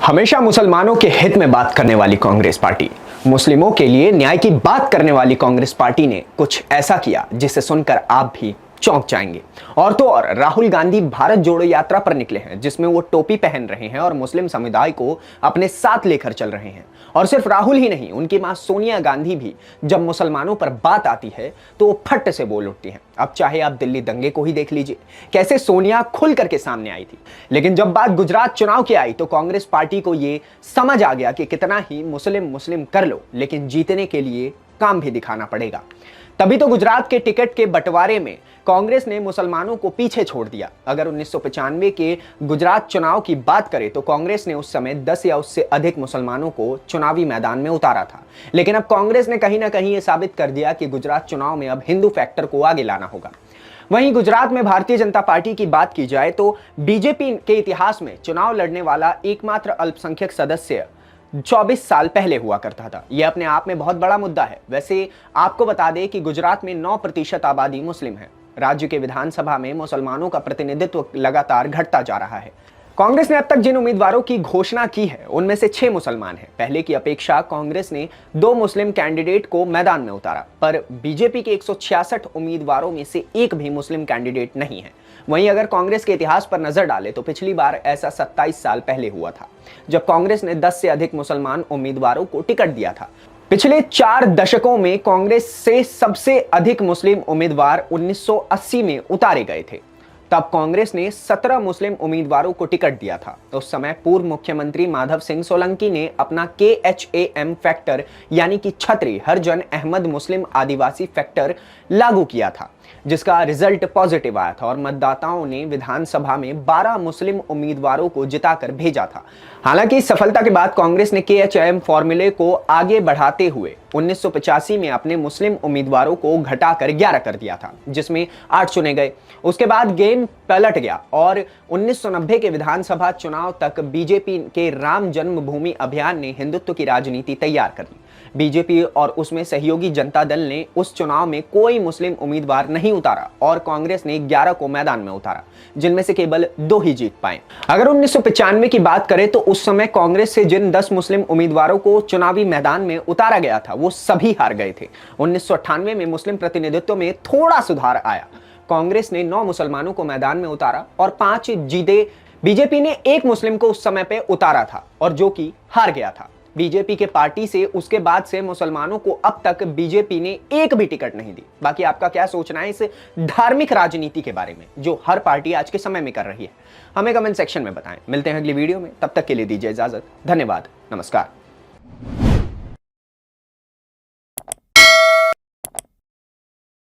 हमेशा मुसलमानों के हित में बात करने वाली कांग्रेस पार्टी, मुस्लिमों के लिए न्याय की बात करने वाली कांग्रेस पार्टी ने कुछ ऐसा किया जिसे सुनकर आप भी चौंक जाएंगे। और तो और राहुल गांधी भारत जोड़ो यात्रा पर निकले हैं, जिसमें वो टोपी पहन रहे हैं और मुस्लिम समुदाय को अपने साथ लेकर चल रहे हैं। और सिर्फ राहुल ही नहीं, उनकी मां सोनिया गांधी भी जब मुसलमानों पर बात आती है तो वो फट से बोल उठती हैं। अब चाहे आप दिल्ली दंगे को ही देख लीजिए, कैसे सोनिया खुल करके सामने आई थी। लेकिन जब बात गुजरात चुनाव की आई तो कांग्रेस पार्टी को ये समझ आ गया कि कितना ही मुस्लिम मुस्लिम कर लो, लेकिन जीतने के लिए काम भी दिखाना पड़ेगा। तभी तो गुजरात के टिकट के बंटवारे में कांग्रेस ने मुसलमानों को पीछे छोड़ दिया। अगर 1995 के गुजरात चुनाव की बात करें तो कांग्रेस ने उस समय 10 या उससे अधिक मुसलमानों को चुनावी मैदान में उतारा था। लेकिन अब कांग्रेस ने कहीं ना कहीं यह साबित कर दिया कि गुजरात चुनाव में अब हिंदू फैक्टर को आगे लाना होगा। वहीं गुजरात में भारतीय जनता पार्टी की बात की जाए तो बीजेपी के इतिहास में चुनाव लड़ने वाला एकमात्र अल्पसंख्यक सदस्य 24 साल पहले हुआ करता था। यह अपने आप में बहुत बड़ा मुद्दा है। वैसे आपको बता दें कि गुजरात में 9% आबादी मुस्लिम है। राज्य के विधानसभा में मुसलमानों का प्रतिनिधित्व लगातार घटता जा रहा है। कांग्रेस ने अब तक जिन उम्मीदवारों की घोषणा की है उनमें से 6 मुसलमान हैं। पहले की अपेक्षा कांग्रेस ने 2 मुस्लिम कैंडिडेट को मैदान में उतारा, पर बीजेपी के 166 उम्मीदवारों में से एक भी मुस्लिम कैंडिडेट नहीं है। वहीं अगर कांग्रेस के इतिहास पर नजर डालें तो पिछली बार ऐसा 27 साल पहले हुआ था, जब कांग्रेस ने 10 से अधिक मुसलमान उम्मीदवारों को टिकट दिया था। पिछले 4 दशकों में कांग्रेस से सबसे अधिक मुस्लिम उम्मीदवार 1980 में उतारे गए थे। तब कांग्रेस ने 17 मुस्लिम उम्मीदवारों को टिकट दिया था। उस समय पूर्व मुख्यमंत्री माधव सिंह सोलंकी ने अपना KHAM फैक्टर यानी कि छतरी हरजन अहमद मुस्लिम आदिवासी फैक्टर लागू किया था, जिसका रिजल्ट पॉजिटिव आया था और मतदाताओं ने विधानसभा में 12 मुस्लिम उम्मीदवारों को जिताकर भेजा था। हालांकि इस सफलता के बाद कांग्रेस ने KHAM फॉर्मूले को आगे बढ़ाते हुए 1985 में अपने मुस्लिम उम्मीदवारों को घटाकर 11 कर दिया था, जिसमें 8 चुने गए। उसके बाद गेम पलट गया और 1990 के विधानसभा चुनाव तक बीजेपी के राम जन्मभूमि अभियान ने हिंदुत्व की राजनीति तैयार कर ली। बीजेपी और उसमें सहयोगी जनता दल ने उस चुनाव में कोई मुस्लिम उम्मीदवार नहीं उतारा और कांग्रेस ने 11 को मैदान में उतारा, जिनमें से केवल 2 ही जीत पाए। अगर 1995 की बात करें तो उस समय कांग्रेस से जिन 10 मुस्लिम उम्मीदवारों को चुनावी मैदान में उतारा गया था वो सभी हार गए थे। 1998 में मुस्लिम प्रतिनिधित्व में थोड़ा सुधार आया। कांग्रेस ने 9 मुसलमानों को मैदान में उतारा और 5 जीते। बीजेपी ने 1 मुस्लिम को उस समय पे उतारा था और जो कि हार गया था। बीजेपी के पार्टी से उसके बाद से मुसलमानों को अब तक बीजेपी ने एक भी टिकट नहीं दी। बाकी आपका क्या सोचना है इस धार्मिक राजनीति के बारे में जो हर पार्टी आज के समय में कर रही है, हमें कमेंट सेक्शन में बताएं। मिलते हैं अगली वीडियो में, तब तक के लिए दीजिए इजाजत। धन्यवाद, नमस्कार।